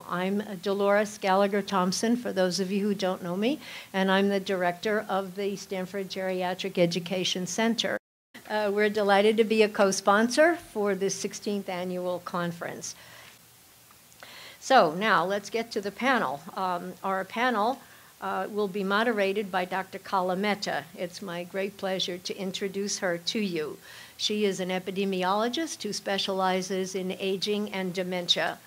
I'm Dolores Gallagher-Thompson, for those of you who don't know me, and I'm the director of the Stanford Geriatric Education Center. We're delighted to be a co-sponsor for the 16th annual conference. So now let's get to the panel. Our panel will be moderated by Dr. Kala Mehta. It's my great pleasure to introduce her to you. She is an epidemiologist who specializes in aging and dementia.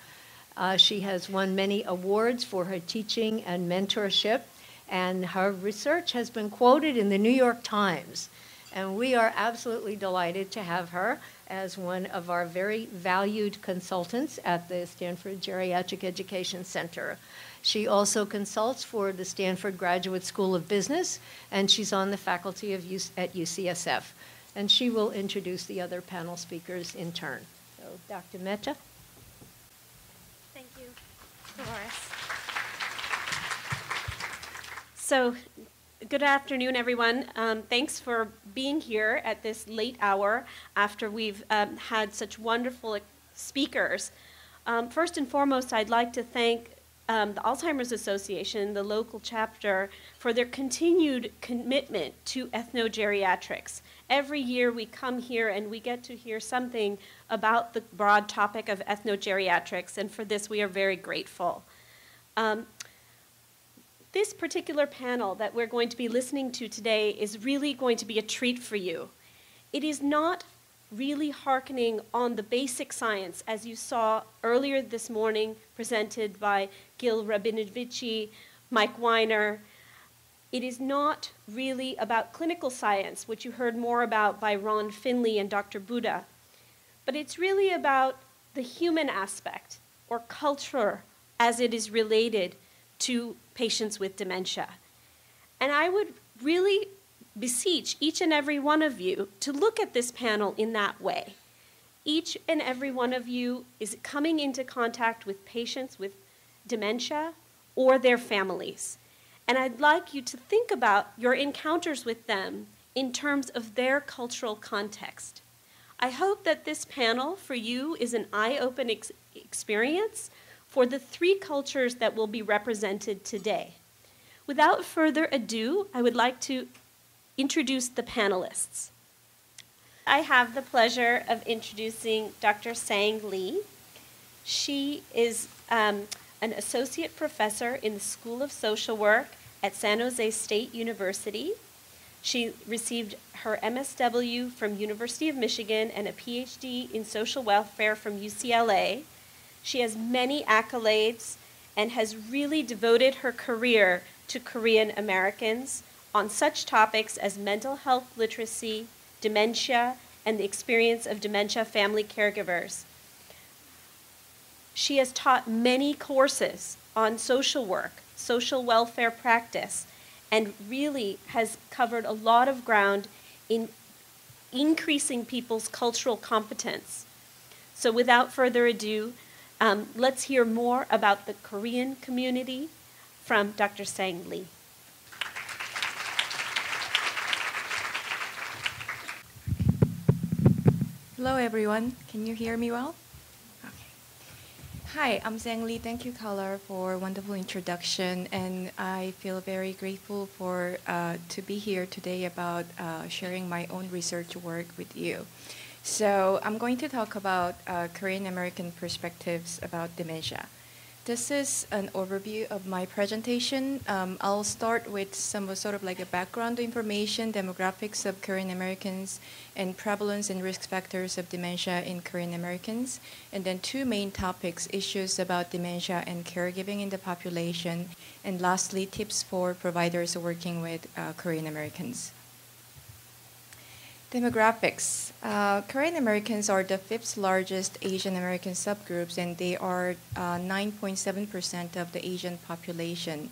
She has won many awards for her teaching and mentorship, and her research has been quoted in the New York Times. And we are absolutely delighted to have her as one of our very valued consultants at the Stanford Geriatric Education Center. She also consults for the Stanford Graduate School of Business, and she's on the faculty at UCSF. And she will introduce the other panel speakers in turn. So, Dr. Mehta. Thank you, Dolores. So, good afternoon, everyone. Thanks for being here at this late hour after we've had such wonderful speakers. First and foremost, I'd like to thank the Alzheimer's Association, the local chapter, for their continued commitment to ethnogeriatrics. Every year we come here and we get to hear something about the broad topic of ethnogeriatrics, and for this we are very grateful. This particular panel that we're going to be listening to today is really going to be a treat for you. It is not really hearkening on the basic science, as you saw earlier this morning, presented by Gil Rabinovici, Mike Weiner. It is not really about clinical science, which you heard more about by Ron Finley and Dr. Buddha, but it's really about the human aspect, or culture, as it is related to patients with dementia. And I would really beseech each and every one of you to look at this panel in that way. Each and every one of you is coming into contact with patients with dementia or their families. And I'd like you to think about your encounters with them in terms of their cultural context. I hope that this panel for you is an eye-opening experience for the three cultures that will be represented today. Without further ado, I would like to introduce the panelists. I have the pleasure of introducing Dr. Zhang Li. She is an associate professor in the School of Social Work at San Jose State University. She received her MSW from University of Michigan and a PhD in social welfare from UCLA. She has many accolades and has really devoted her career to Korean Americans on such topics as mental health literacy, dementia, and the experience of dementia family caregivers. She has taught many courses on social work, social welfare practice, and really has covered a lot of ground in increasing people's cultural competence. So without further ado, let's hear more about the Korean community from Dr. Zhang Li. Hello, everyone. Can you hear me well? Okay. Hi, I'm Zhang Li. Thank you, Kala, for a wonderful introduction. And I feel very grateful to be here today about sharing my own research work with you. So I'm going to talk about Korean American perspectives about dementia. This is an overview of my presentation. I'll start with some sort of like a background information, demographics of Korean Americans, and prevalence and risk factors of dementia in Korean Americans. And then two main topics, issues about dementia and caregiving in the population. And lastly, tips for providers working with Korean Americans. Demographics. Korean Americans are the fifth largest Asian American subgroups, and they are 9.7% of the Asian population.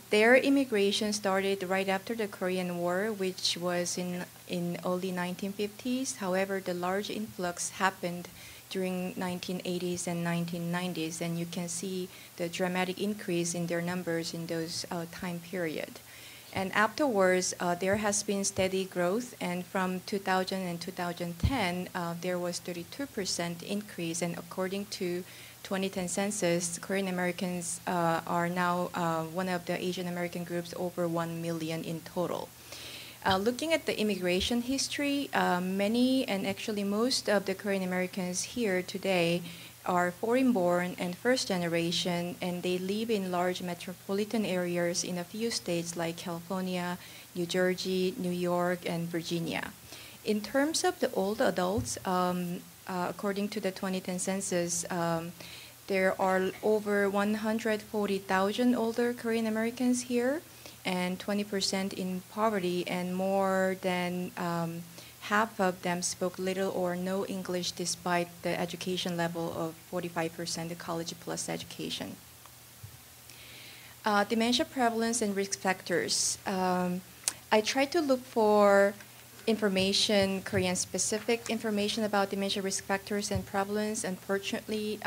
Their immigration started right after the Korean War, which was in early 1950s. However, the large influx happened during 1980s and 1990s, and you can see the dramatic increase in their numbers in those time period. And afterwards, there has been steady growth, and from 2000 and 2010, there was 32% increase, and according to 2010 census, Korean Americans are now one of the Asian American groups over 1 million in total. Looking at the immigration history, many and actually most of the Korean Americans here today are foreign-born and first generation, and they live in large metropolitan areas in a few states like California, New Jersey, New York, and Virginia. In terms of the old adults, according to the 2010 census, there are over 140,000 older Korean Americans here, and 20% in poverty, and more than half of them spoke little or no English despite the education level of 45% college plus education. Dementia prevalence and risk factors. I tried to look for information, Korean-specific information about dementia risk factors and prevalence. Unfortunately,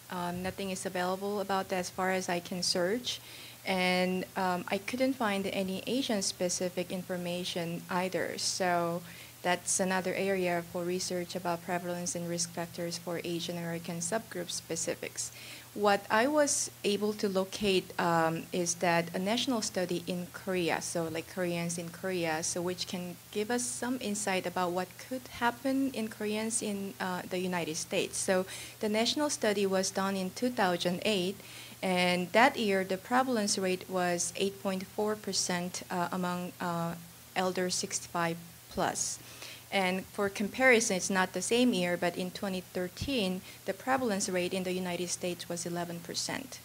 nothing is available about that as far as I can search. And I couldn't find any Asian-specific information either. So that's another area for research about prevalence and risk factors for Asian American subgroup specifics. What I was able to locate is that a national study in Korea, so like Koreans in Korea, so which can give us some insight about what could happen in Koreans in the United States. So the national study was done in 2008, and that year the prevalence rate was 8.4% among elders 65 plus. And for comparison, it's not the same year, but in 2013, the prevalence rate in the United States was 11%.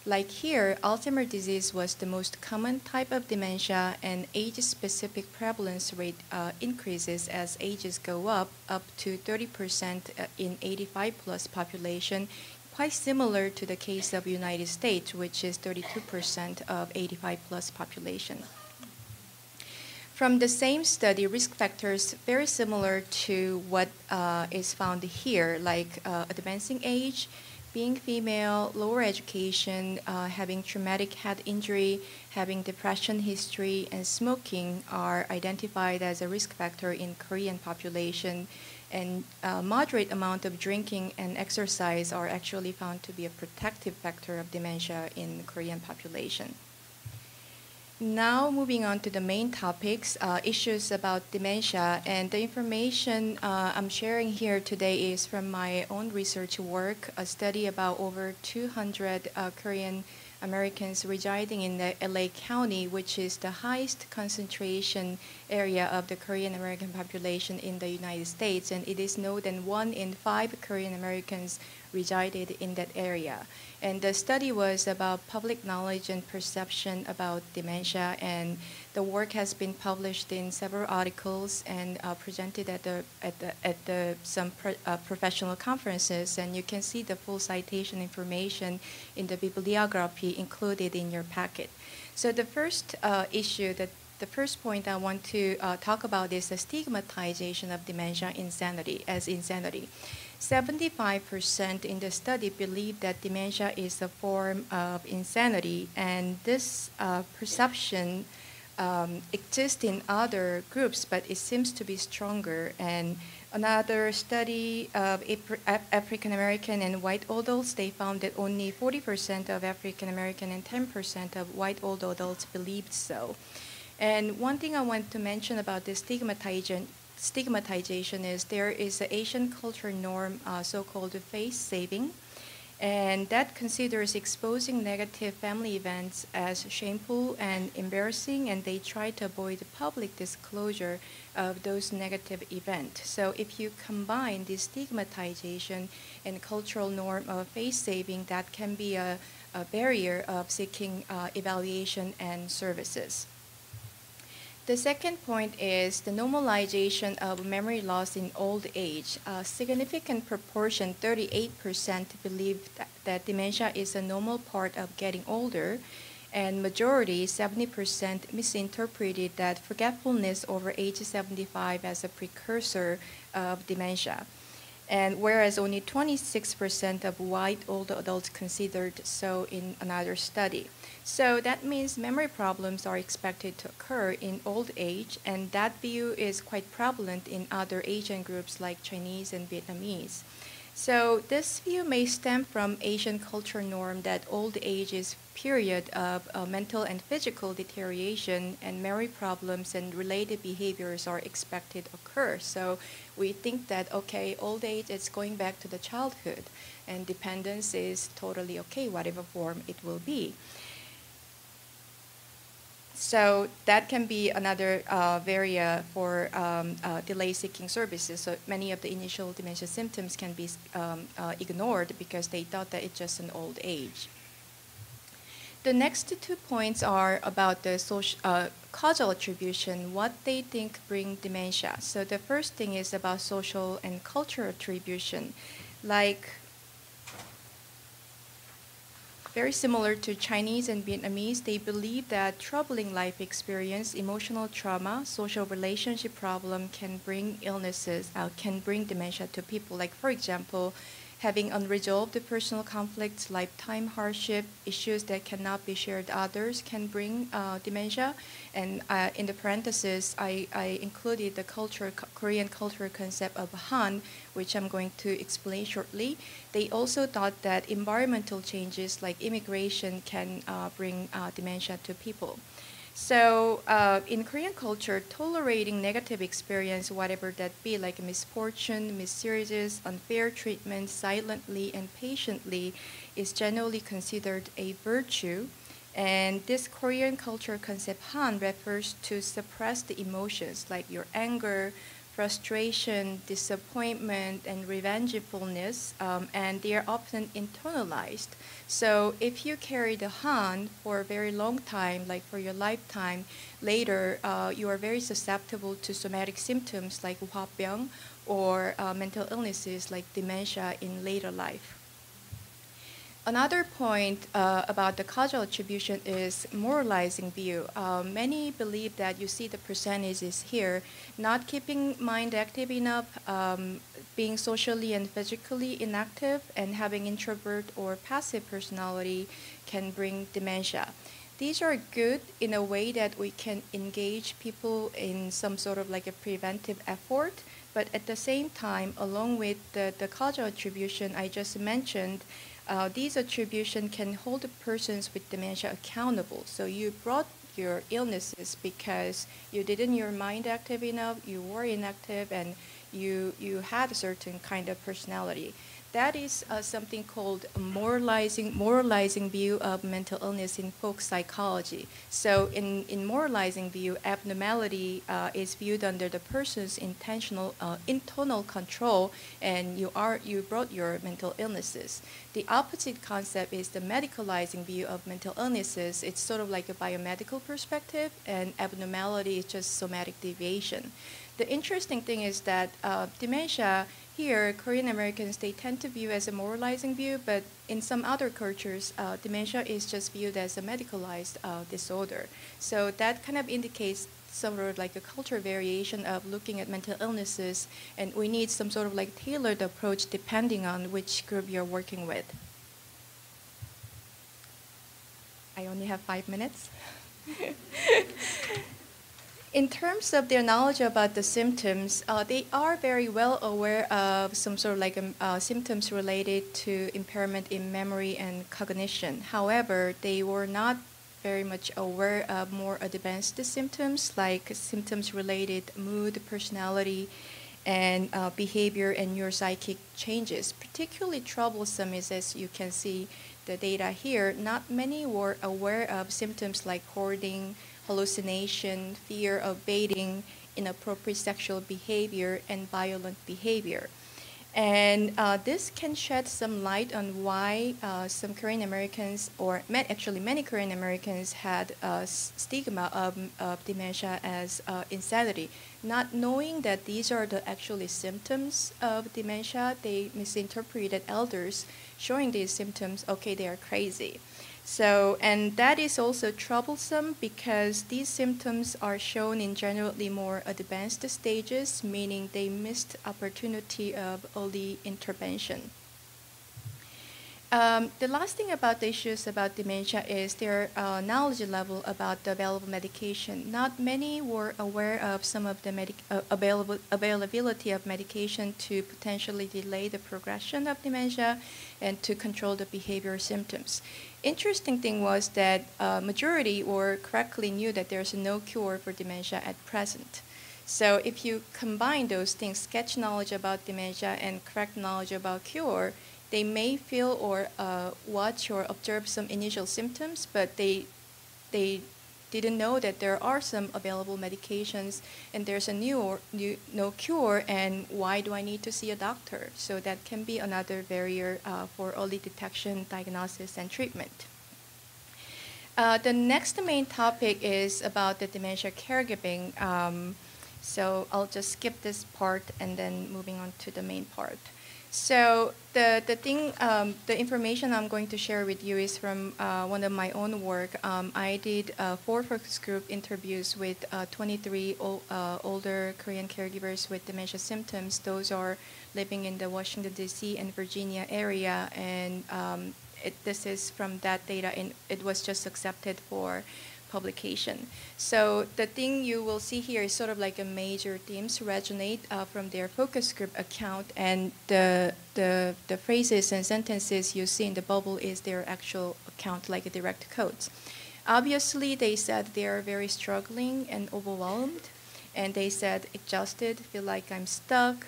Like here, Alzheimer's disease was the most common type of dementia, and age-specific prevalence rate increases as ages go up to 30% in 85-plus population, quite similar to the case of United States, which is 32% of 85-plus population. From the same study, risk factors very similar to what is found here, like advancing age, being female, lower education, having traumatic head injury, having depression history, and smoking are identified as a risk factor in Korean population. And moderate amount of drinking and exercise are actually found to be a protective factor of dementia in the Korean population. Now moving on to the main topics, issues about dementia, and the information I'm sharing here today is from my own research work, a study about over 200 Korean Americans residing in the LA County, which is the highest concentration area of the Korean American population in the United States, and it is known that 1 in 5 Korean Americans resided in that area. And the study was about public knowledge and perception about dementia, and the work has been published in several articles and presented at some professional conferences, and you can see the full citation information in the bibliography included in your packet. So the first the first point I want to talk about is the stigmatization of dementia as insanity. 75% in the study believe that dementia is a form of insanity, and this perception exists in other groups, but it seems to be stronger. And another study of African American and white adults, they found that only 40% of African American and 10% of white old adults believed so. And one thing I want to mention about this stigmatization is there is an Asian culture norm, so-called face saving, and that considers exposing negative family events as shameful and embarrassing, and they try to avoid the public disclosure of those negative events. So if you combine this stigmatization and cultural norm of face saving, that can be a barrier of seeking evaluation and services. The second point is the normalization of memory loss in old age. A significant proportion, 38%, believe that dementia is a normal part of getting older, and majority, 70%, misinterpreted that forgetfulness over age 75 as a precursor of dementia. And whereas only 26% of white older adults considered so in another study. So that means memory problems are expected to occur in old age, and that view is quite prevalent in other Asian groups like Chinese and Vietnamese. So this view may stem from Asian culture norm that old age is period of mental and physical deterioration, and memory problems and related behaviors are expected to occur. So we think that, okay, old age is going back to the childhood, and dependence is totally okay, whatever form it will be. So that can be another area for delay-seeking services. So many of the initial dementia symptoms can be ignored because they thought that it's just an old age. The next 2 points are about the causal attribution, what they think bring dementia. So the first thing is about social and cultural attribution. Like, very similar to Chinese and Vietnamese, they believe that troubling life experience, emotional trauma, social relationship problem can bring illnesses, can bring dementia to people. Like, for example, having unresolved personal conflicts, lifetime hardship, issues that cannot be shared with others can bring dementia. And in the parentheses, I included the Korean cultural concept of Han, which I'm going to explain shortly. They also thought that environmental changes like immigration can bring dementia to people. So in Korean culture, tolerating negative experience, whatever that be, like misfortune, miscarriages, unfair treatment, silently and patiently, is generally considered a virtue. And this Korean culture concept Han refers to suppressed emotions like your anger, frustration, disappointment, and revengefulness, and they are often internalized. So if you carry the Han for a very long time, like for your lifetime, later you are very susceptible to somatic symptoms like hwabyung or mental illnesses like dementia in later life. Another point about the causal attribution is moralizing view. Many believe that you see the percentages here, not keeping mind active enough, being socially and physically inactive, and having introvert or passive personality can bring dementia. These are good in a way that we can engage people in some sort of like a preventive effort, but at the same time, along with the causal attribution I just mentioned, these attribution can hold the persons with dementia accountable. So you brought your illnesses because you didn't your mind active enough, you were inactive, and you had a certain kind of personality. That is something called a moralizing view of mental illness in folk psychology. So in moralizing view, abnormality is viewed under the person's intentional internal control, and you brought your mental illnesses. The opposite concept is the medicalizing view of mental illnesses. It's sort of like a biomedical perspective, and abnormality is just somatic deviation. The interesting thing is that dementia here, Korean Americans, they tend to view as a moralizing view, but in some other cultures, dementia is just viewed as a medicalized disorder. So that kind of indicates sort of like a cultural variation of looking at mental illnesses, and we need some sort of like tailored approach depending on which group you're working with. I only have 5 minutes. In terms of their knowledge about the symptoms, they are very well aware of some sort of like symptoms related to impairment in memory and cognition. However, they were not very much aware of more advanced symptoms like symptoms related mood, personality, and behavior and neuropsychic changes. Particularly troublesome is, as you can see the data here, not many were aware of symptoms like hoarding, hallucination, fear of baiting, inappropriate sexual behavior, and violent behavior. And this can shed some light on why some Korean Americans, or many Korean Americans, had a stigma of dementia as insanity. Not knowing that these are the actually symptoms of dementia, they misinterpreted elders showing these symptoms, okay, they are crazy. So, and that is also troublesome because these symptoms are shown in generally more advanced stages, meaning they missed opportunity of early intervention. The last thing about the issues about dementia is their knowledge level about the available medication. Not many were aware of some of the availability of medication to potentially delay the progression of dementia and to control the behavioral symptoms. Interesting thing was that majority or correctly knew that there's no cure for dementia at present. So if you combine those things, sketch knowledge about dementia and correct knowledge about cure, they may feel or watch or observe some initial symptoms, but they didn't know that there are some available medications and there's a no cure, and why do I need to see a doctor? So that can be another barrier for early detection, diagnosis, and treatment. The next main topic is about the dementia caregiving. So I'll just skip this part and then moving on to the main part. So the information I'm going to share with you is from one of my own work. I did 4 focus group interviews with 23 older Korean caregivers with dementia symptoms. Those are living in the Washington, D.C. and Virginia area, and this is from that data, and it was just accepted for publication. So the thing you will see here is sort of like a major themes resonate from their focus group account, and the phrases and sentences you see in the bubble is their actual account, like a direct quotes. Obviously, they said they are very struggling and overwhelmed, and they said exhausted, feel like I'm stuck,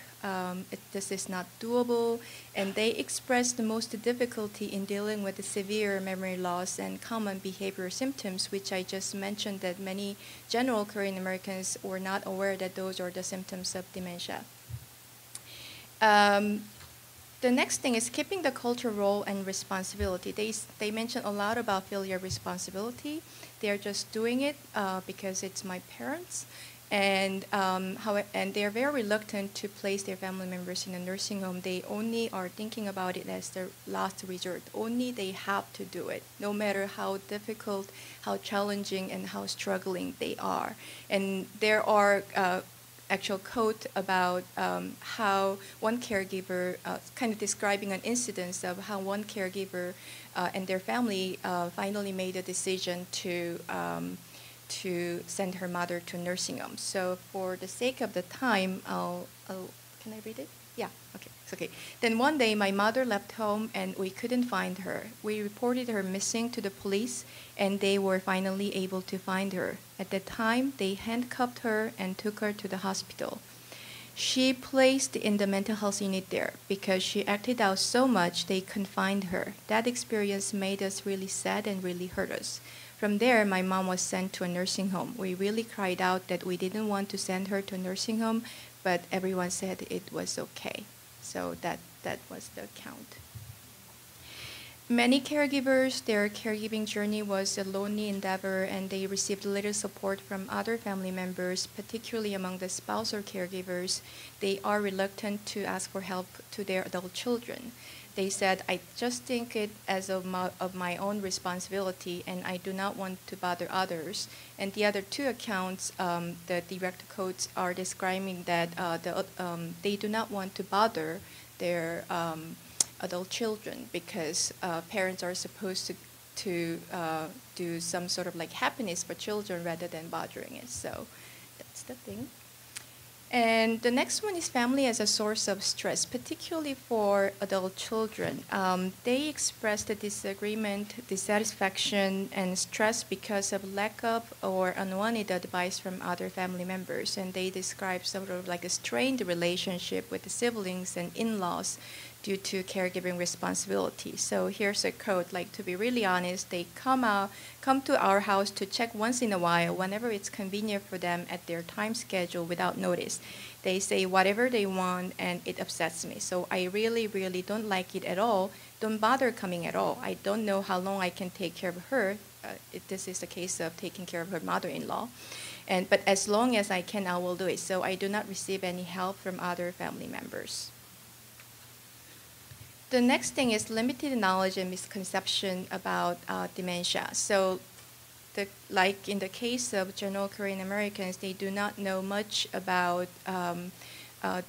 this is not doable, and they expressed the most difficulty in dealing with the severe memory loss and common behavioral symptoms, which I just mentioned that many general Korean Americans were not aware that those are the symptoms of dementia. The next thing is keeping the cultural role and responsibility. They mentioned a lot about failure responsibility. They're just doing it because it's my parents. And they're very reluctant to place their family members in a nursing home. They only are thinking about it as their last resort. Only they have to do it, no matter how difficult, how challenging, and how struggling they are. And there are actual quote about how one caregiver, kind of describing an incident of how one caregiver and their family finally made a decision to send her mother to nursing home. So for the sake of the time, can I read it? Yeah, okay, it's okay. Then one day my mother left home and we couldn't find her. We reported her missing to the police and they were finally able to find her. At the time, they handcuffed her and took her to the hospital. She placed in the mental health unit there because she acted out so much they confined her. That experience made us really sad and really hurt us. From there, my mom was sent to a nursing home. We really cried out that we didn't want to send her to a nursing home, but everyone said it was okay. So that was the account. Many caregivers, their caregiving journey was a lonely endeavor, and they received little support from other family members, particularly among the spousal caregivers. They are reluctant to ask for help to their adult children. They said, I just think it as of my own responsibility, and I do not want to bother others. And the other 2 accounts, the direct quotes are describing that they do not want to bother their adult children because parents are supposed to do some sort of like happiness for children rather than bothering it. So that's the thing. And the next one is family as a source of stress, particularly for adult children. They expressed a disagreement, dissatisfaction, and stress because of lack of or unwanted advice from other family members. And they describe sort of like a strained relationship with the siblings and in-laws due to caregiving responsibility. So here's a quote, like, to be really honest, they come to our house to check once in a while whenever it's convenient for them at their time schedule without notice. They say whatever they want and it upsets me. So I really, really don't like it at all. Don't bother coming at all. I don't know how long I can take care of her. This is the case of taking care of her mother-in-law. But as long as I can, I will do it. So I do not receive any help from other family members. The next thing is limited knowledge and misconception about dementia. So like in the case of general Korean Americans, they do not know much about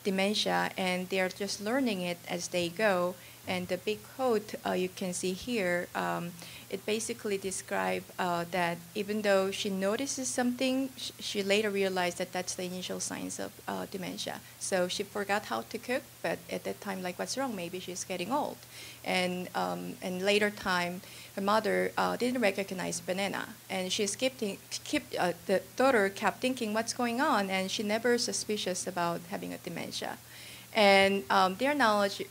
dementia, and they are just learning it as they go. And the big quote you can see here, it basically describes that even though she notices something, she later realized that that's the initial signs of dementia. So she forgot how to cook, but at that time, like, what's wrong? Maybe she's getting old. And later time, her mother didn't recognize banana, and the daughter kept thinking, what's going on? And she never suspicious about having a dementia. And their knowledge,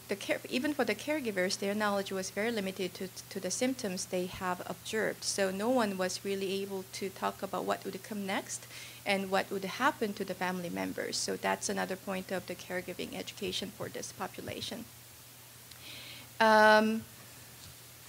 even for the caregivers, their knowledge was very limited to the symptoms they have observed. So no one was really able to talk about what would come next and what would happen to the family members. So that's another point of the caregiving education for this population.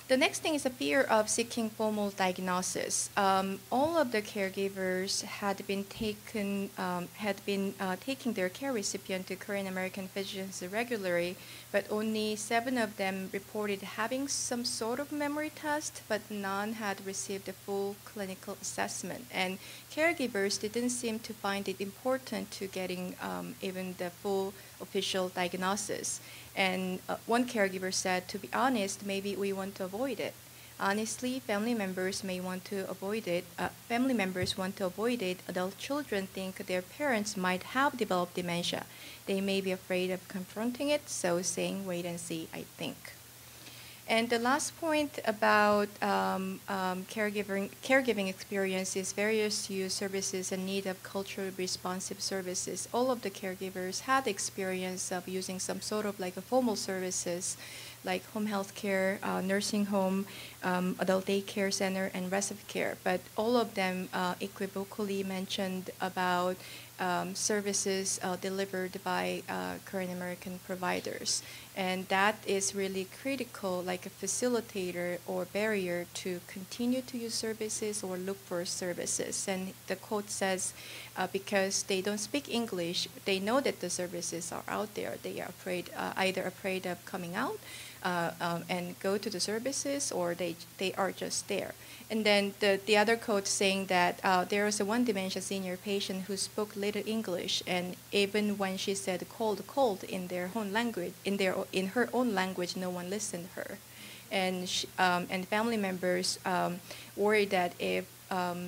The next thing is a fear of seeking formal diagnosis. All of the caregivers had been taking their care recipient to Korean American physicians regularly, but only 7 of them reported having some sort of memory test, but none had received a full clinical assessment. And caregivers didn't seem to find it important to getting even the full official diagnosis. And one caregiver said, to be honest, maybe we want to avoid it. Honestly, family members want to avoid it. Adult children think their parents might have developed dementia. They may be afraid of confronting it, so saying wait and see, I think. And the last point about caregiving experience is various use services and need of culturally responsive services. All of the caregivers had experience of using some sort of like a formal services like home health care, nursing home, adult daycare center, and respite care. But all of them equivocally mentioned about services delivered by Korean American providers. And that is really critical, like a facilitator or barrier to continue to use services or look for services. And the quote says, because they don't speak English, they know that the services are out there. They are either afraid of coming out and go to the services, or they are just there. And then the other quote saying that there was a one dementia senior patient who spoke little English, and even when she said cold in their own language, in her own language, no one listened to her. And family members worried that if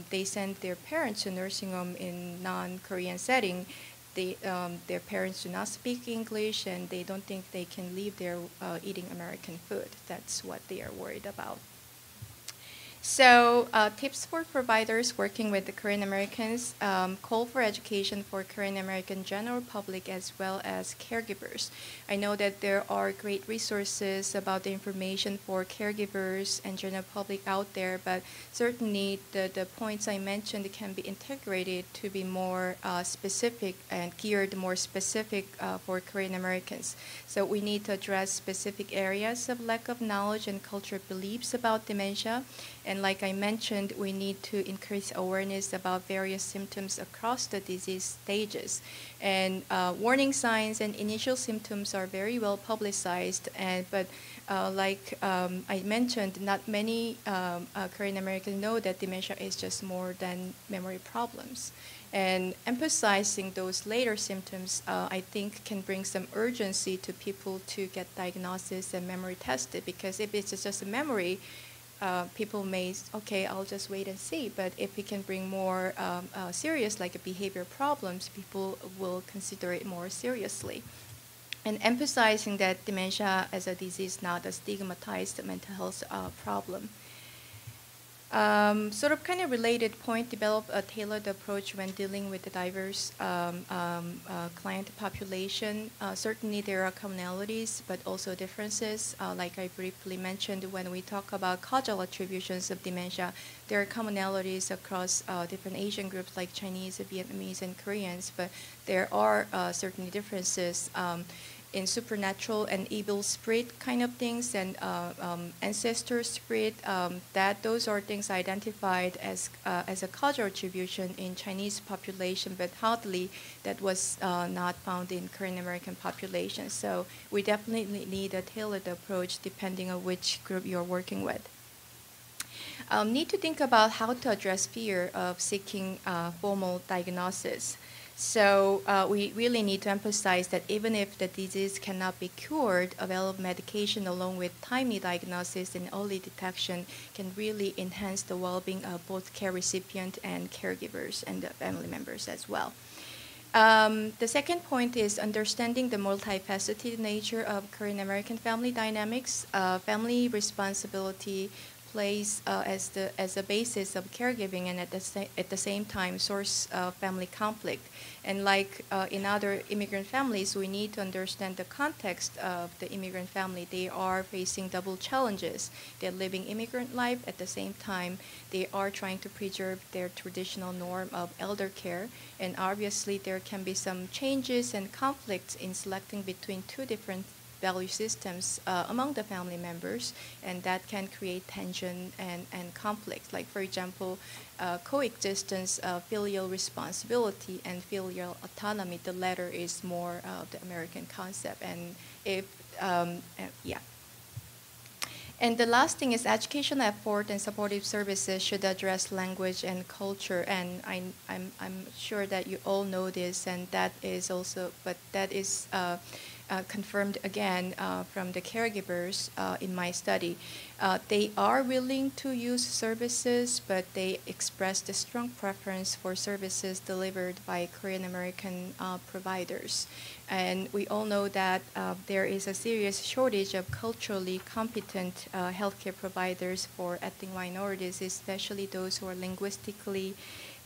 they send their parents to nursing home in non-Korean setting, their parents do not speak English, and they don't think they can live there eating American food. That's what they are worried about. So tips for providers working with the Korean Americans, call for education for Korean American general public as well as caregivers. I know that there are great resources about the information for caregivers and general public out there, but certainly the points I mentioned can be integrated to be more specific and geared more specific for Korean Americans. So we need to address specific areas of lack of knowledge and cultural beliefs about dementia. And like I mentioned, we need to increase awareness about various symptoms across the disease stages. And warning signs and initial symptoms are very well publicized. But like I mentioned, not many Korean Americans know that dementia is just more than memory problems. And emphasizing those later symptoms, I think, can bring some urgency to people to get diagnosis and memory tested. Because if it's just a memory, people may, okay, I'll just wait and see. But if we can bring more serious, like behavior problems, people will consider it more seriously. And emphasizing that dementia as a disease, not a stigmatized mental health problem. Sort of kind of related point, develop a tailored approach when dealing with the diverse client population. Certainly there are commonalities, but also differences. Like I briefly mentioned, when we talk about causal attributions of dementia, there are commonalities across different Asian groups like Chinese, Vietnamese, and Koreans, but there are certainly differences in supernatural and evil spirit kind of things, and ancestor spirit, that those are things identified as a causal attribution in Chinese population, but hardly that was not found in Korean American population. So we definitely need a tailored approach depending on which group you're working with. Need to think about how to address fear of seeking formal diagnosis. So we really need to emphasize that even if the disease cannot be cured, available medication along with timely diagnosis and early detection can really enhance the well-being of both care recipient and caregivers and the family members as well. The second point is understanding the multifaceted nature of Korean American family dynamics. Family responsibility plays as a basis of caregiving, and at the same time source of family conflict. And like in other immigrant families, we need to understand the context of the immigrant family. They are facing double challenges. They're living immigrant life, at the same time they are trying to preserve their traditional norm of elder care, and obviously there can be some changes and conflicts in selecting between two different value systems among the family members, and that can create tension and conflict. Like, for example, coexistence of filial responsibility and filial autonomy. The latter is more the American concept, and yeah. And the last thing is educational effort and supportive services should address language and culture. And I'm sure that you all know this, and that is also, but that is confirmed again from the caregivers in my study. They are willing to use services, but they expressed a strong preference for services delivered by Korean American providers. And we all know that there is a serious shortage of culturally competent healthcare providers for ethnic minorities, especially those who are linguistically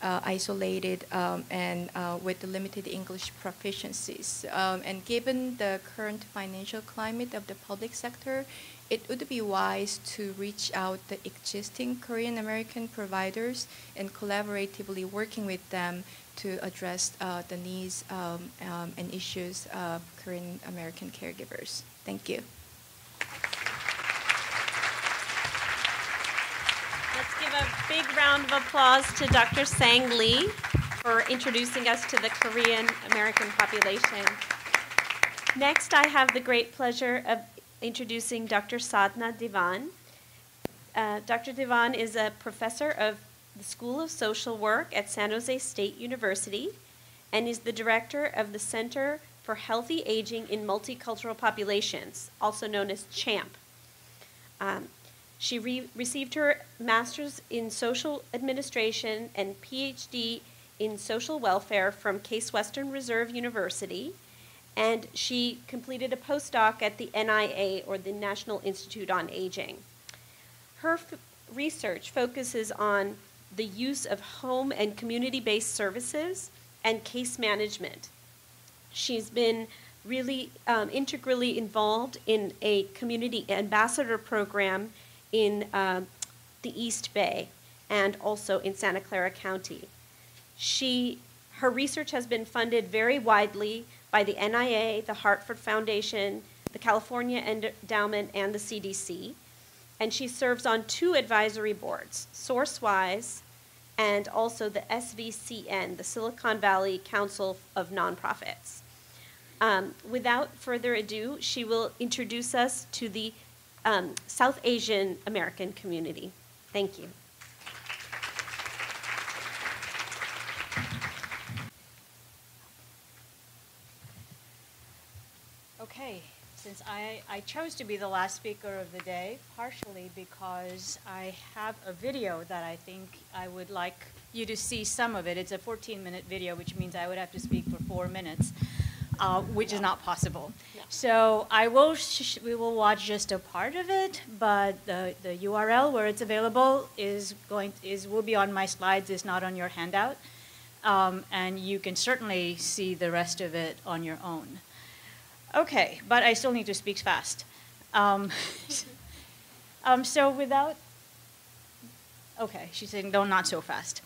isolated and with limited English proficiencies. And given the current financial climate of the public sector, it would be wise to reach out the existing Korean American providers and collaboratively working with them to address the needs and issues of Korean American caregivers. Thank you. Let's give a big round of applause to Dr. Zhang Li for introducing us to the Korean American population. Next, I have the great pleasure of introducing Dr. Swapna Devon. Dr. Devon is a professor of the School of Social Work at San Jose State University and is the director of the Center for Healthy Aging in Multicultural Populations, also known as CHAMP. She received her master's in social administration and PhD in social welfare from Case Western Reserve University, and she completed a postdoc at the NIA, or the National Institute on Aging. Her research focuses on the use of home and community-based services and case management. She's been really integrally involved in a community ambassador program in the East Bay and also in Santa Clara County. Her research has been funded very widely by the NIA, the Hartford Foundation, the California Endowment, and the CDC. And she serves on 2 advisory boards, SourceWise and also the SVCN, the Silicon Valley Council of Nonprofits. Without further ado, she will introduce us to the South Asian American community. Thank you. Okay, since I chose to be the last speaker of the day, partially because I have a video that I think I would like you to see some of it. It's a 14-minute video, which means I would have to speak for 4 minutes, which is not possible. No. So we will watch just a part of it, but the URL where it's available will be on my slides. It's not on your handout, and you can certainly see the rest of it on your own. Okay, but I still need to speak fast. So without, okay, she's saying, no, not so fast.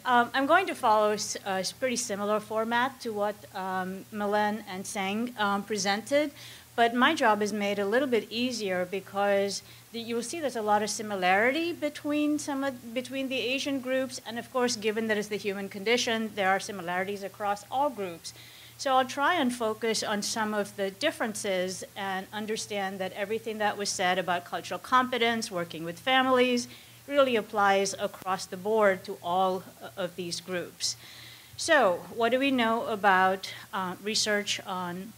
I'm going to follow a pretty similar format to what Milen and Sang presented, but my job is made a little bit easier because you will see there's a lot of similarity between the Asian groups, and of course, given that it's the human condition, there are similarities across all groups. So I'll try and focus on some of the differences and understand that everything that was said about cultural competence, working with families, really applies across the board to all of these groups. So what do we know about research on,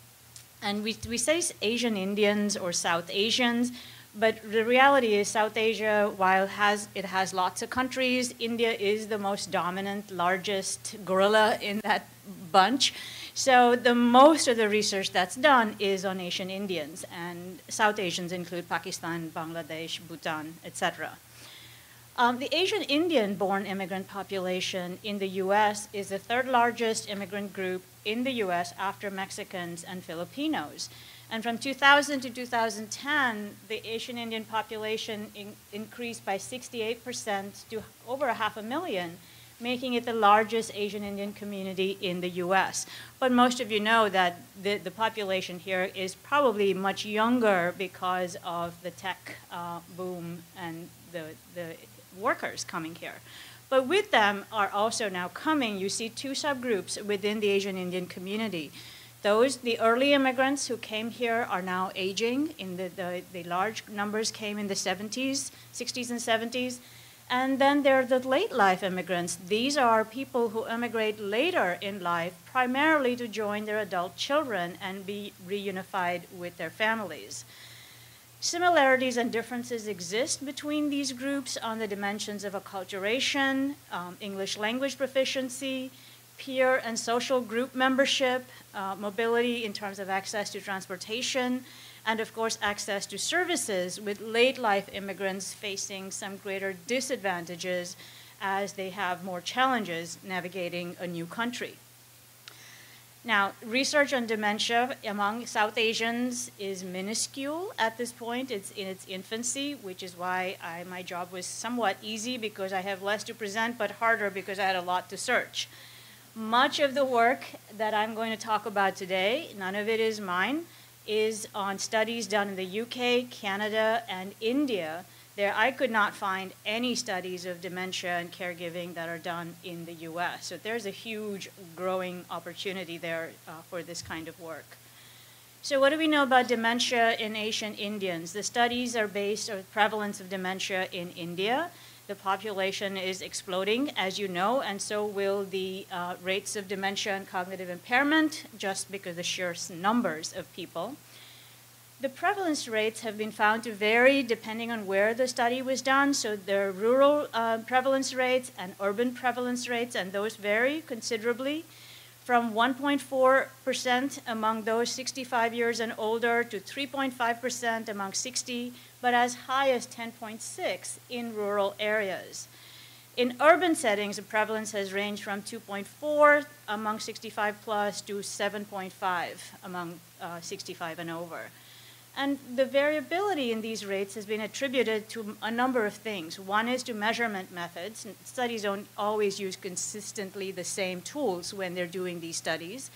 and we say Asian Indians or South Asians, but the reality is South Asia, while it has lots of countries, India is the most dominant, largest gorilla in that bunch. So most of the research that's done is on Asian Indians, and South Asians include Pakistan, Bangladesh, Bhutan, etc. The Asian Indian-born immigrant population in the U.S. is the third largest immigrant group in the U.S. after Mexicans and Filipinos. And from 2000 to 2010, the Asian Indian population increased by 68% to over 500,000, making it the largest Asian Indian community in the U.S. But most of you know that the population here is probably much younger because of the tech boom and the workers coming here. But with them are also now coming, you see two subgroups within the Asian Indian community. The early immigrants who came here are now aging. The large numbers came in the 60s and 70s. And then there are the late life immigrants. These are people who immigrate later in life, primarily to join their adult children and be reunified with their families. Similarities and differences exist between these groups on the dimensions of acculturation, English language proficiency, peer and social group membership, mobility in terms of access to transportation, and of course access to services, with late life immigrants facing some greater disadvantages as they have more challenges navigating a new country. Now, research on dementia among South Asians is minuscule at this point. It's in its infancy, which is why my job was somewhat easy, because I have less to present, but harder because I had a lot to search. Much of the work that I'm going to talk about today, none of it is mine, is on studies done in the UK, Canada, and India. There, I could not find any studies of dementia and caregiving that are done in the US. So there's a huge growing opportunity there for this kind of work. So what do we know about dementia in Asian Indians? The studies are based on the prevalence of dementia in India. The population is exploding, as you know, and so will the rates of dementia and cognitive impairment, just because of the sheer numbers of people. The prevalence rates have been found to vary depending on where the study was done. So there are rural prevalence rates and urban prevalence rates, and those vary considerably, from 1.4% among those 65 years and older to 3.5% among 60, but as high as 10.6% in rural areas. In urban settings, the prevalence has ranged from 2.4 among 65 plus to 7.5 among 65 and over. And the variability in these rates has been attributed to a number of things. One is to measurement methods. Studies don't always use consistently the same tools when they're doing these studies.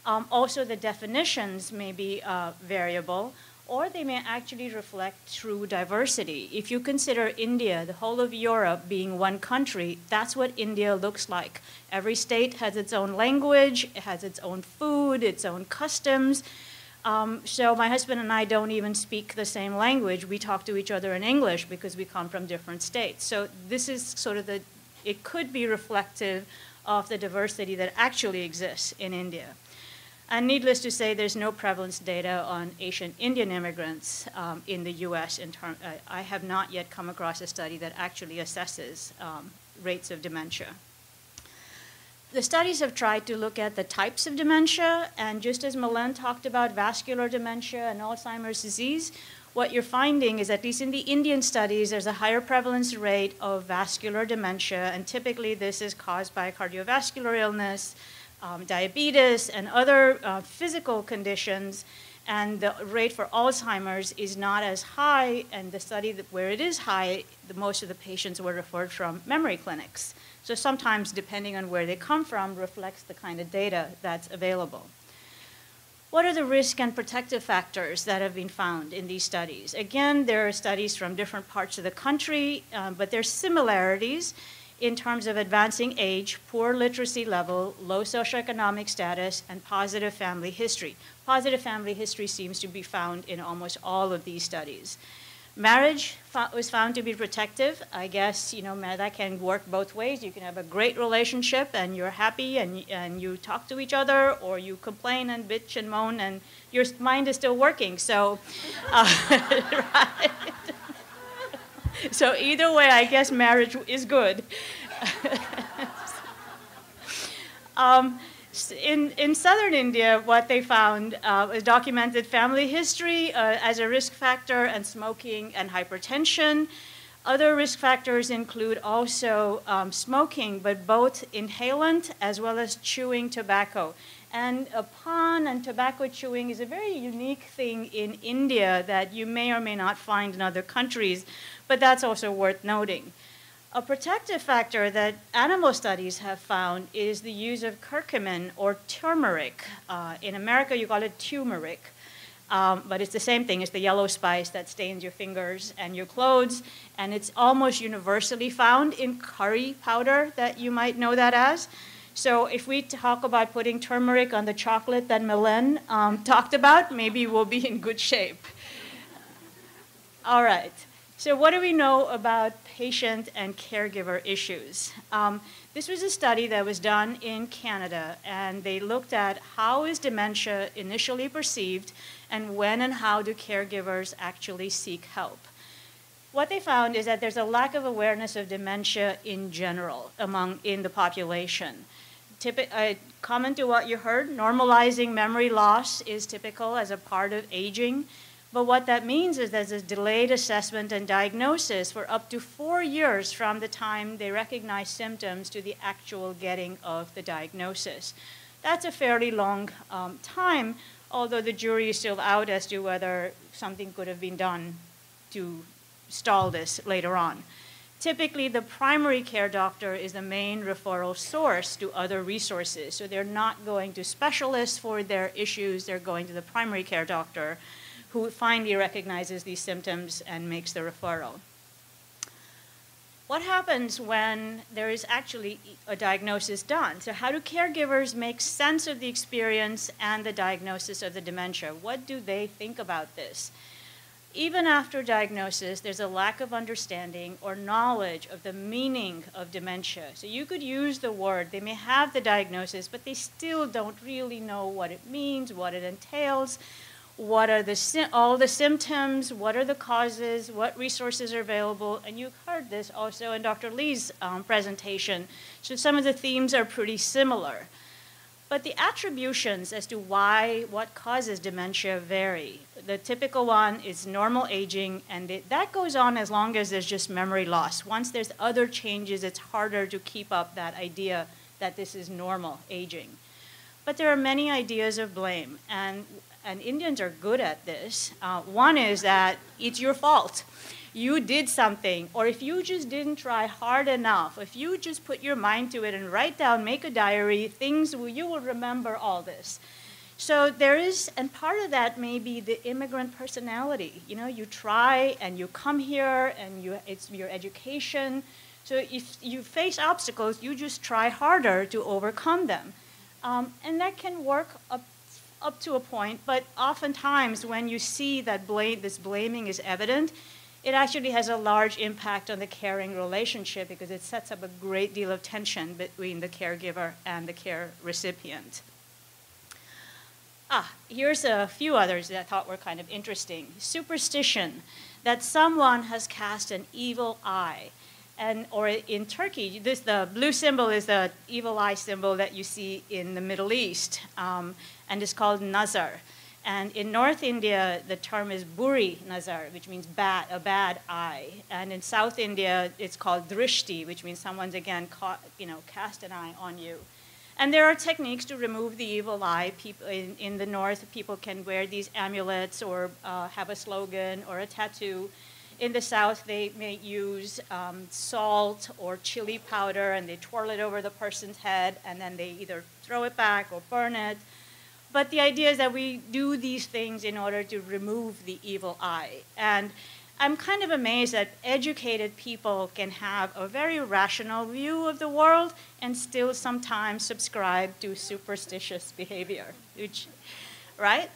Also, the definitions may be variable, or they may actually reflect true diversity. If you consider India, the whole of Europe being one country, that's what India looks like. Every state has its own language, it has its own food, its own customs. So my husband and I don't even speak the same language. We talk to each other in English because we come from different states. So this is sort of it could be reflective of the diversity that actually exists in India. And needless to say, there's no prevalence data on Asian Indian immigrants in the US. I have not yet come across a study that actually assesses rates of dementia. The studies have tried to look at the types of dementia, and just as Milan talked about vascular dementia and Alzheimer's disease, what you're finding is, at least in the Indian studies, there's a higher prevalence rate of vascular dementia, and typically this is caused by cardiovascular illness, diabetes, and other physical conditions, and the rate for Alzheimer's is not as high, and the study where it is high, most of the patients were referred from memory clinics. So sometimes, depending on where they come from, reflects the kind of data that's available. What are the risk and protective factors that have been found in these studies? Again, there are studies from different parts of the country, but there's similarities in terms of advancing age, poor literacy level, low socioeconomic status, and positive family history. Positive family history seems to be found in almost all of these studies. Marriage was found to be protective. I guess, that can work both ways. You can have a great relationship and you're happy and you talk to each other, or you complain and bitch and moan and your mind is still working. So, right? So either way, I guess marriage is good. In southern India, what they found was documented family history as a risk factor, and smoking and hypertension. Other risk factors include also smoking, but both inhalant as well as chewing tobacco. And pan and tobacco chewing is a very unique thing in India that you may or may not find in other countries, but that's also worth noting. A protective factor that animal studies have found is the use of curcumin or turmeric. In America, you call it turmeric, but it's the same thing. It's the yellow spice that stains your fingers and your clothes, and it's almost universally found in curry powder that you might know that as. So if we talk about putting turmeric on the chocolate that Milen talked about, maybe we'll be in good shape. All right. So what do we know about patient and caregiver issues? This was a study that was done in Canada, and they looked at how is dementia initially perceived and when and how do caregivers actually seek help. What they found is that there's a lack of awareness of dementia in general in the population. Common to what you heard, normalizing memory loss is typical as a part of aging. But what that means is there's a delayed assessment and diagnosis for up to 4 years from the time they recognize symptoms to the actual getting of the diagnosis. That's a fairly long time, although the jury is still out as to whether something could have been done to stall this later on. Typically, the primary care doctor is the main referral source to other resources. So they're not going to specialists for their issues, they're going to the primary care doctor, who finally recognizes these symptoms and makes the referral. What happens when there is actually a diagnosis done? So how do caregivers make sense of the experience and the diagnosis of the dementia? What do they think about this? Even after diagnosis, there's a lack of understanding or knowledge of the meaning of dementia. So you could use the word, they may have the diagnosis, but they still don't really know what it means, what it entails. What are all the symptoms, what are the causes, what resources are available, and you heard this also in Dr. Li's presentation. So some of the themes are pretty similar. But the attributions as to what causes dementia vary. The typical one is normal aging, and that goes on as long as there's just memory loss. Once there's other changes, it's harder to keep up that idea that this is normal aging. But there are many ideas of blame, and Indians are good at this. One is that it's your fault. You did something, or if you just didn't try hard enough, if you just put your mind to it and write down, make a diary, you will remember all this. So there is, and part of that may be the immigrant personality. You try and you come here and it's your education. So if you face obstacles, you just try harder to overcome them. And that can work up to a point, but oftentimes when you see that this blaming is evident, it actually has a large impact on the caring relationship because it sets up a great deal of tension between the caregiver and the care recipient. Here's a few others that I thought were kind of interesting. Superstition, that someone has cast an evil eye. Or in Turkey, the blue symbol is the evil eye symbol that you see in the Middle East, and it's called nazar. And in North India, the term is buri nazar, which means a bad eye. And in South India, it's called drishti, which means someone's again cast an eye on you. And there are techniques to remove the evil eye. People in the North, people can wear these amulets or have a slogan or a tattoo. In the South, they may use salt or chili powder, and they twirl it over the person's head, and then they either throw it back or burn it. But the idea is that we do these things in order to remove the evil eye. And I'm kind of amazed that educated people can have a very rational view of the world and still sometimes subscribe to superstitious behavior, right?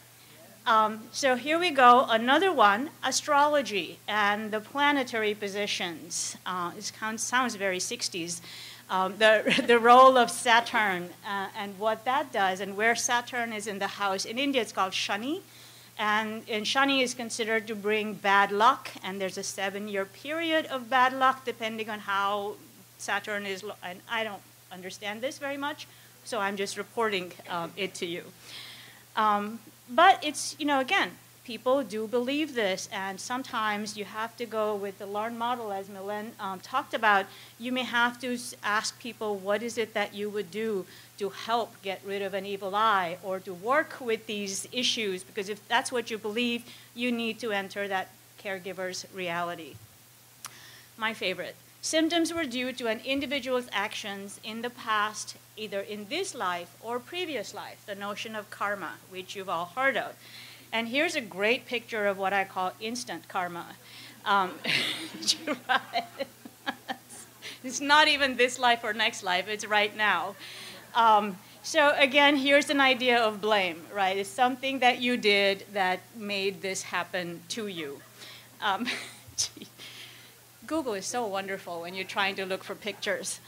So here we go, another one, astrology and the planetary positions. It sounds very 60s. The role of Saturn and what that does and where Saturn is in the house. In India, it's called Shani. And Shani is considered to bring bad luck. And there's a 7-year period of bad luck depending on how Saturn is. And I don't understand this very much, so I'm just reporting it to you. But it's, again, people do believe this, and sometimes you have to go with the learned model, as Milen talked about. You may have to ask people, what is it that you would do to help get rid of an evil eye, or to work with these issues? Because if that's what you believe, you need to enter that caregiver's reality. My favorite. Symptoms were due to an individual's actions in the past, either in this life or previous life, the notion of karma, which you've all heard of. And here's a great picture of what I call instant karma. It's not even this life or next life, it's right now. So again, here's an idea of blame, right? It's something that you did that made this happen to you. Google is so wonderful when you're trying to look for pictures.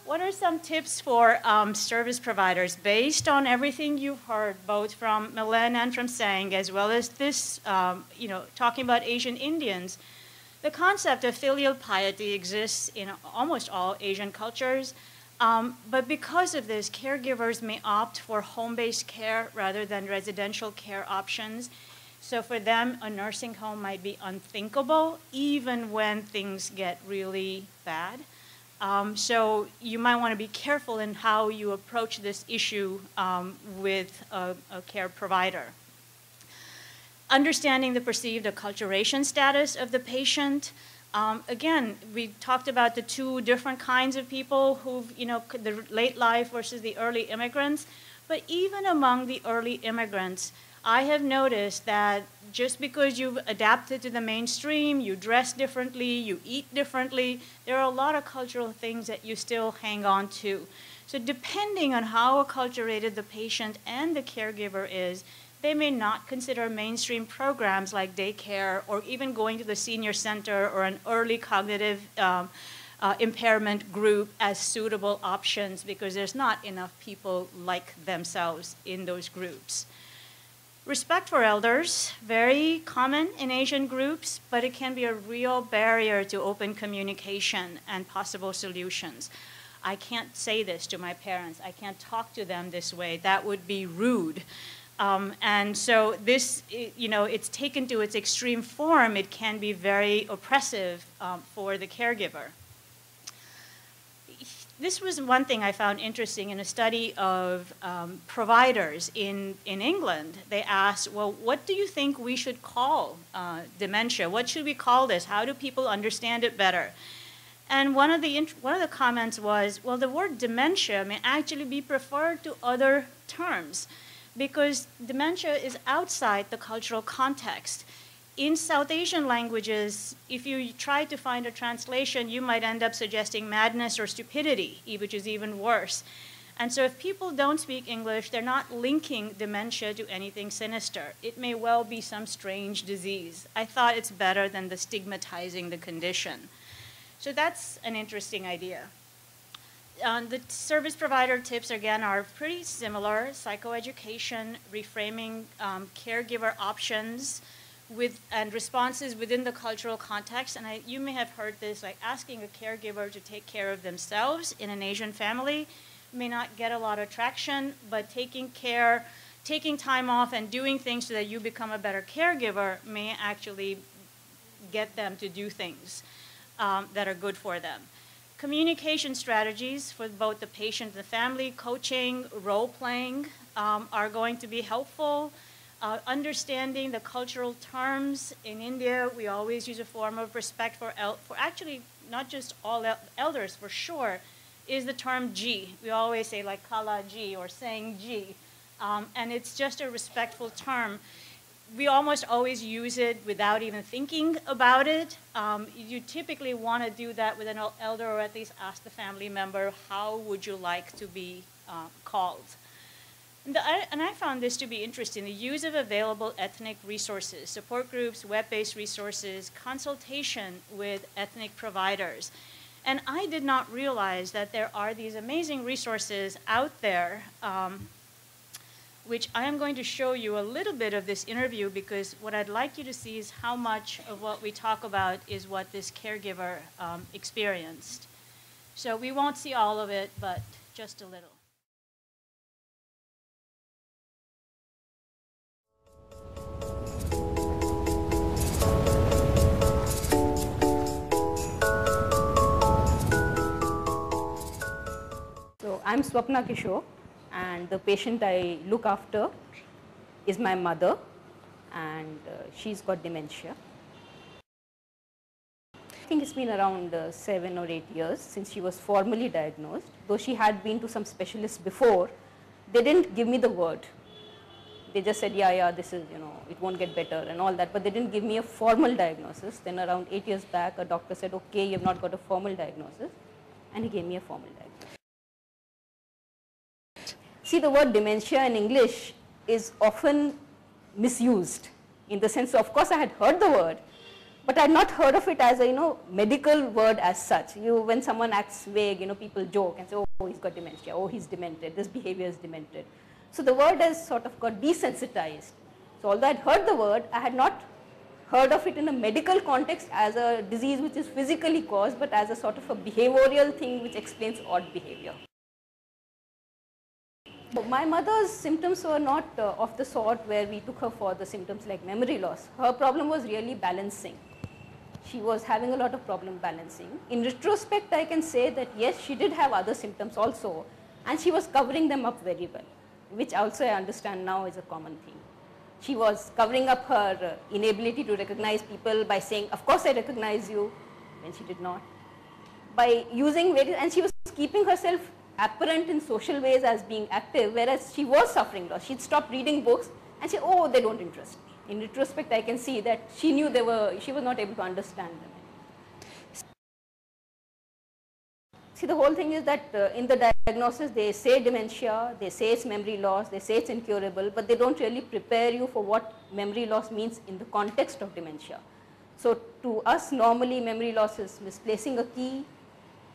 What are some tips for service providers based on everything you've heard, both from Milen and from Zhang, as well as this, talking about Asian Indians? The concept of filial piety exists in almost all Asian cultures, but because of this, caregivers may opt for home-based care rather than residential care options. So for them, a nursing home might be unthinkable, even when things get really bad. So you might want to be careful in how you approach this issue with a care provider. Understanding the perceived acculturation status of the patient. Again, we talked about the 2 different kinds of people who've, the late life versus the early immigrants. But even among the early immigrants, I have noticed that just because you've adapted to the mainstream, you dress differently, you eat differently, there are a lot of cultural things that you still hang on to. So depending on how acculturated the patient and the caregiver is, they may not consider mainstream programs like daycare or even going to the senior center or an early cognitive impairment group as suitable options because there's not enough people like themselves in those groups. Respect for elders, very common in Asian groups, but it can be a real barrier to open communication and possible solutions. I can't say this to my parents. I can't talk to them this way. That would be rude. And so this, it's taken to its extreme form. It can be very oppressive for the caregiver. This was one thing I found interesting in a study of providers in England. They asked, well, what do you think we should call dementia? What should we call this? How do people understand it better? And one of the comments was, well, the word dementia may actually be preferred to other terms because dementia is outside the cultural context. In South Asian languages, if you try to find a translation, you might end up suggesting madness or stupidity, which is even worse. And so if people don't speak English, they're not linking dementia to anything sinister. It may well be some strange disease. I thought it's better than the stigmatizing the condition. So that's an interesting idea. The service provider tips, again, are pretty similar. Psychoeducation, reframing caregiver options, and responses within the cultural context. And you may have heard this, like asking a caregiver to take care of themselves in an Asian family may not get a lot of traction, but taking time off and doing things so that you become a better caregiver may actually get them to do things that are good for them. Communication strategies for both the patient and the family, coaching, role-playing are going to be helpful. Understanding the cultural terms. In India, we always use a form of respect for actually not just all elders, for sure, is the term ji. We always say like kala ji or saying ji. And it's just a respectful term. We almost always use it without even thinking about it. You typically want to do that with an elder or at least ask the family member, how would you like to be called? And I found this to be interesting, the use of available ethnic resources, support groups, web-based resources, consultation with ethnic providers. And I did not realize that there are these amazing resources out there, which I am going to show you a little bit of this interview, because what I'd like you to see is how much of what we talk about is what this caregiver experienced. So we won't see all of it, but just a little. So I'm Swapna Kishore, and the patient I look after is my mother, and she's got dementia. I think it's been around 7 or 8 years since she was formally diagnosed. Though she had been to some specialists before, they didn't give me the word. They just said, yeah, this is, it won't get better and all that, but they didn't give me a formal diagnosis. Then around 8 years back, a doctor said, okay, you've not got a formal diagnosis, and he gave me a formal diagnosis. See, the word dementia in English is often misused in the sense, of course, I had heard the word, but I had not heard of it as a medical word as such. When someone acts vague, people joke and say, oh, he's got dementia, oh, he's demented, this behavior is demented. So the word has sort of got desensitized. So although I had heard the word, I had not heard of it in a medical context as a disease which is physically caused, but as a sort of a behavioral thing which explains odd behavior. My mother's symptoms were not of the sort where we took her for the symptoms like memory loss. Her problem was really balancing. She was having a lot of problem balancing. In retrospect, I can say that yes, she did have other symptoms also, and she was covering them up very well, which also I understand now is a common thing. She was covering up her inability to recognize people by saying, of course I recognize you, when she did not. By using various, and she was keeping herself apparent in social ways as being active, whereas she was suffering loss. She'd stop reading books and say, oh, they don't interest me. In retrospect, I can see that she knew she was not able to understand them. See, the whole thing is that in the diagnosis, they say dementia, they say it's memory loss, they say it's incurable, but they don't really prepare you for what memory loss means in the context of dementia. So to us, normally memory loss is misplacing a key.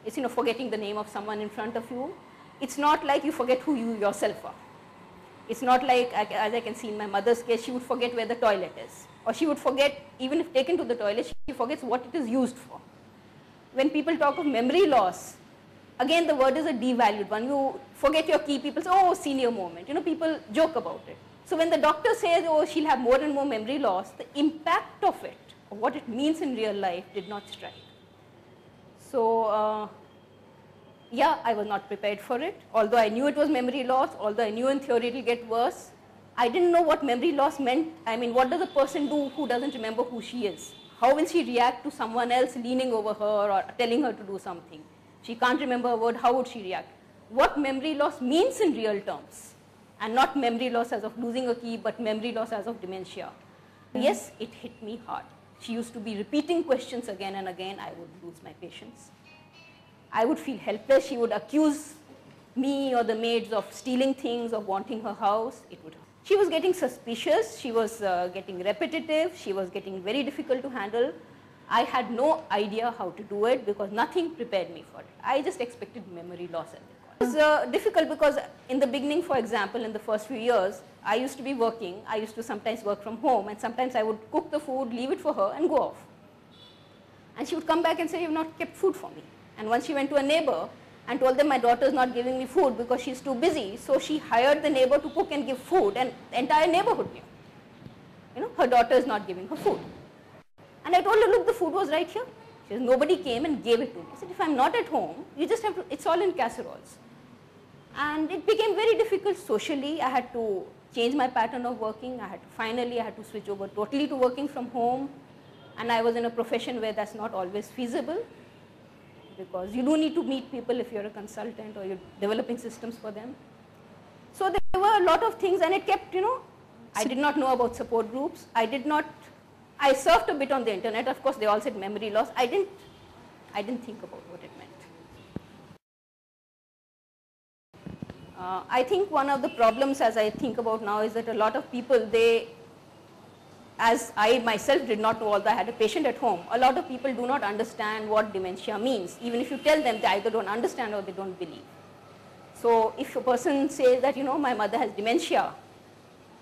It's forgetting the name of someone in front of you. It's not like you forget who you yourself are. It's not like, as I can see in my mother's case, she would forget where the toilet is. Or she would forget, even if taken to the toilet, she forgets what it is used for. When people talk of memory loss, again the word is a devalued one. You forget your key, people say, oh, senior moment. People joke about it. So when the doctor says, oh, she'll have more and more memory loss, the impact of it, of what it means in real life, did not strike. So, yeah, I was not prepared for it. Although I knew it was memory loss, although I knew in theory it will get worse, I didn't know what memory loss meant. I mean, what does a person do who doesn't remember who she is? How will she react to someone else leaning over her or telling her to do something? She can't remember a word, how would she react? What memory loss means in real terms, and not memory loss as of losing a key, but memory loss as of dementia. Yes, it hit me hard. She used to be repeating questions again and again. I would lose my patience. I would feel helpless. She would accuse me or the maids of stealing things, of wanting her house. She was getting suspicious. She was getting repetitive. She was getting very difficult to handle. I had no idea how to do it because nothing prepared me for it. I just expected memory loss. It was difficult because in the beginning, for example, in the first few years, I used to be working. I used to sometimes work from home, and sometimes I would cook the food, leave it for her, and go off. And she would come back and say, you've not kept food for me. And once she went to a neighbor and told them my daughter is not giving me food because she's too busy, so she hired the neighbor to cook and give food, and the entire neighborhood knew. Her daughter is not giving her food. And I told her, look, the food was right here. She says, nobody came and gave it to me. I said, if I'm not at home, you just have to, it's all in casseroles. And it became very difficult socially. I had to change my pattern of working. I had to switch over totally to working from home. And I was in a profession where that's not always feasible, because you do need to meet people if you're a consultant or you're developing systems for them. So there were a lot of things, and it kept, I did not know about support groups. I surfed a bit on the internet. Of course, they all said memory loss. I didn't think about what it meant. I think one of the problems as I think about now is that a lot of people, as I myself did not know, although I had a patient at home, a lot of people do not understand what dementia means. Even if you tell them, they either don't understand or they don't believe. So if a person says that, my mother has dementia,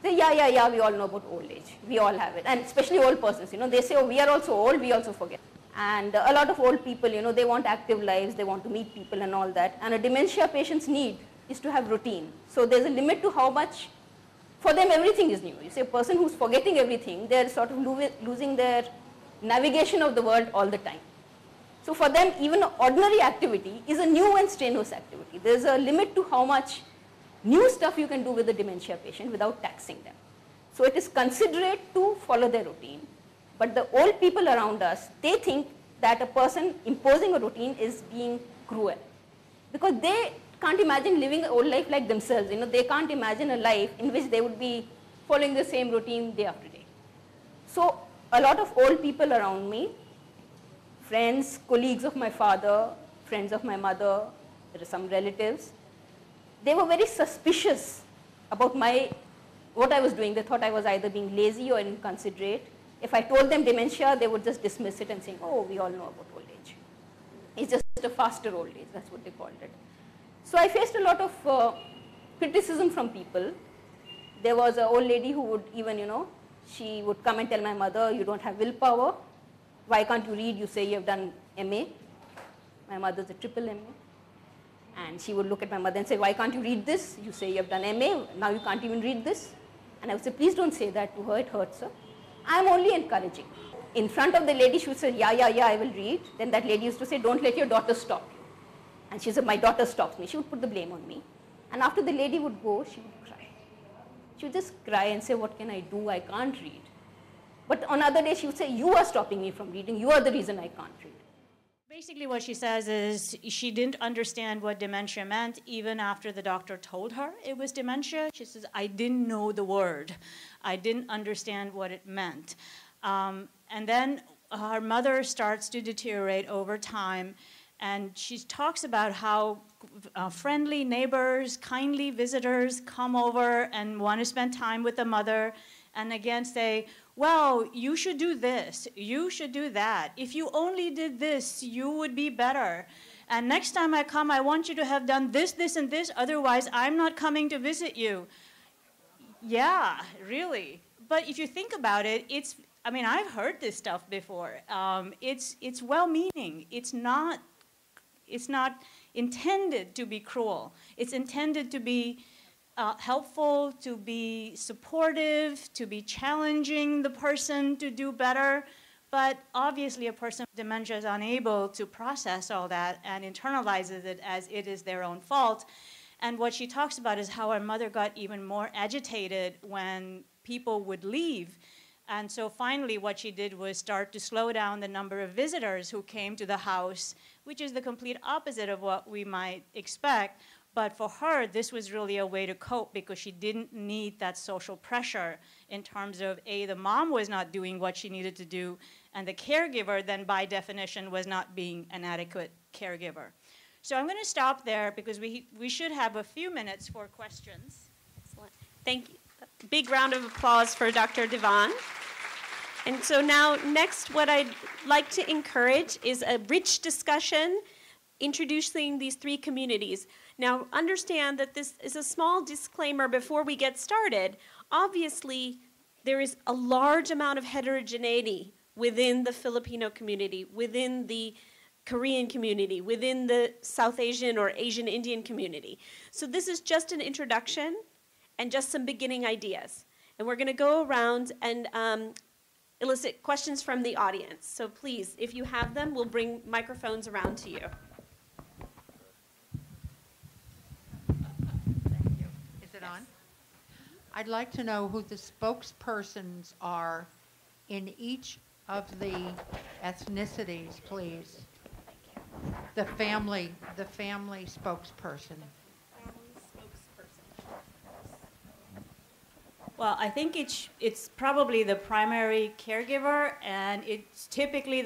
say, yeah, we all know about old age. We all have it. And especially old persons, they say, oh, we are also old, we also forget. And a lot of old people, they want active lives, they want to meet people and all that. And a dementia patient's need is to have routine. So there's a limit to how much, for them everything is new. You say a person who's forgetting everything, they're sort of losing their navigation of the world all the time. So for them, even ordinary activity is a new and strenuous activity. There's a limit to how much new stuff you can do with a dementia patient without taxing them. So it is considerate to follow their routine. But the old people around us, they think that a person imposing a routine is being cruel. Because they can't imagine living a old life like themselves. They can't imagine a life in which they would be following the same routine day after day. So a lot of old people around me, friends, colleagues of my father, friends of my mother, there are some relatives, they were very suspicious about what I was doing. They thought I was either being lazy or inconsiderate. If I told them dementia, they would just dismiss it and say, oh, we all know about old age. It's just a faster old age, that's what they called it. So I faced a lot of criticism from people. There was an old lady who would even, she would come and tell my mother, you don't have willpower. Why can't you read? You say you have done MA. My mother's a triple MA. And she would look at my mother and say, why can't you read this? You say you have done MA, now you can't even read this. And I would say, please don't say that to her, it hurts her. I'm only encouraging. In front of the lady, she would say, yeah, I will read. Then that lady used to say, don't let your daughter stop you. And she said, my daughter stops me. She would put the blame on me. And after the lady would go, she would cry. She would just cry and say, what can I do? I can't read. But on other days, she would say, you are stopping me from reading. You are the reason I can't read. Basically what she says is she didn't understand what dementia meant even after the doctor told her it was dementia. She says, I didn't know the word. I didn't understand what it meant. And then her mother starts to deteriorate over time, and she talks about how friendly neighbors, kindly visitors come over and want to spend time with the mother, and again say, well, you should do this, you should do that. If you only did this, you would be better. And next time I come, I want you to have done this, this, and this, otherwise I'm not coming to visit you. Yeah, really. But if you think about it, I've heard this stuff before. It's well-meaning. It's not intended to be cruel. It's intended to be helpful, to be supportive, to be challenging the person to do better. But obviously a person with dementia is unable to process all that and internalizes it as it is their own fault. And what she talks about is how her mother got even more agitated when people would leave. And so finally what she did was start to slow down the number of visitors who came to the house, which is the complete opposite of what we might expect. But for her, this was really a way to cope because she didn't need that social pressure in terms of, A, the mom was not doing what she needed to do, and the caregiver then by definition was not being an adequate caregiver. So I'm going to stop there because we should have a few minutes for questions. Excellent. Thank you. A big round of applause for Dr. Devon. And so now, next, what I'd like to encourage is a rich discussion introducing these three communities. Now, understand that this is a small disclaimer before we get started. Obviously, there is a large amount of heterogeneity within the Filipino community, within the Korean community, within the South Asian or Asian Indian community. So this is just an introduction and just some beginning ideas. And we're going to go around and elicit questions from the audience. So please, if you have them, we'll bring microphones around to you. Thank you. Is it on? I'd like to know who the spokespersons are in each of the ethnicities, please. The family spokesperson. Well, I think it's probably the primary caregiver, and it's typically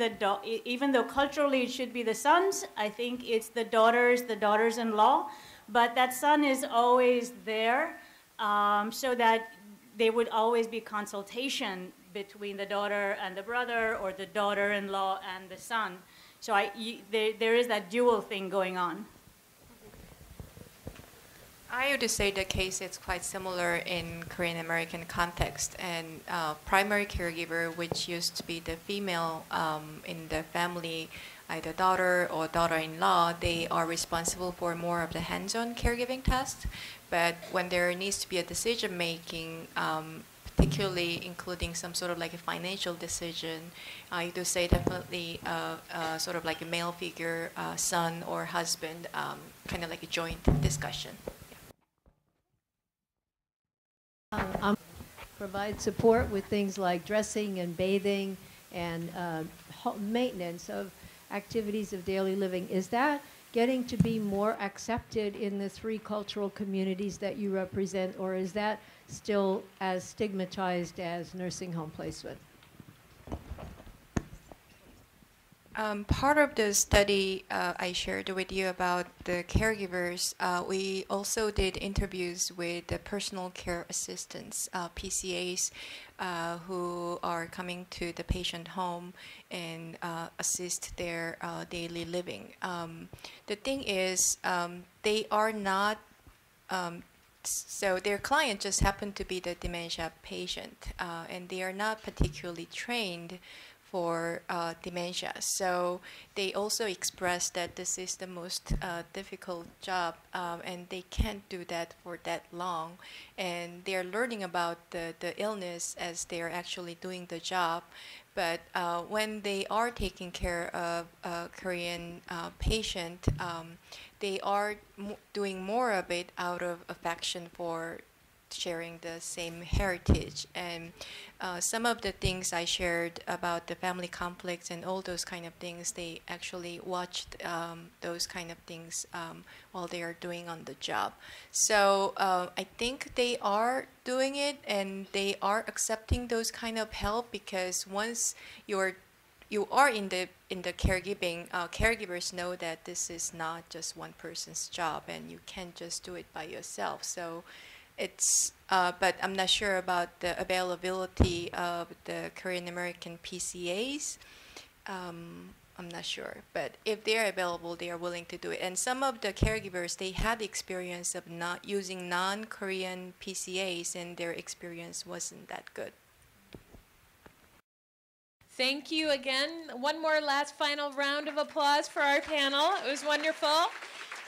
even though culturally it should be the sons, I think it's the daughters-in-law. but that son is always there, so that there would always be consultation between the daughter and the brother, or the daughter-in-law and the son. So there is that dual thing going on. I would say the case is quite similar in Korean American context, and primary caregiver, which used to be the female in the family, either daughter or daughter-in-law, they are responsible for more of the hands-on caregiving tasks. But when there needs to be a decision-making, particularly including some sort of like a financial decision, I do say definitely sort of like a male figure, son or husband, kind of like a joint discussion. Provide support with things like dressing and bathing and maintenance of activities of daily living. Is that getting to be more accepted in the 3 cultural communities that you represent, or is that still as stigmatized as nursing home placement? Part of the study I shared with you about the caregivers, we also did interviews with the personal care assistants, PCAs, who are coming to the patient home and assist their daily living. The thing is, they are not, so their client just happened to be the dementia patient, and they are not particularly trained for dementia. So they also expressed that this is the most difficult job, and they can't do that for that long. And they're learning about the illness as they're actually doing the job. But when they are taking care of a Korean patient, they are doing more of it out of affection for sharing the same heritage. And some of the things I shared about the family conflicts and all those kind of things, they actually watched those kind of things while they are doing on the job. So I think they are doing it, and they are accepting those kind of help, because once you are in the caregiving, caregivers know that this is not just one person's job, and you can't just do it by yourself. So it's, but I'm not sure about the availability of the Korean American PCAs. I'm not sure, but if they're available, they are willing to do it. And some of the caregivers, they had experience of not using non-Korean PCAs, and their experience wasn't that good. Thank you again. One more last final round of applause for our panel. It was wonderful.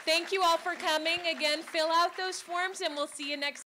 Thank you all for coming. Again, fill out those forms, and we'll see you next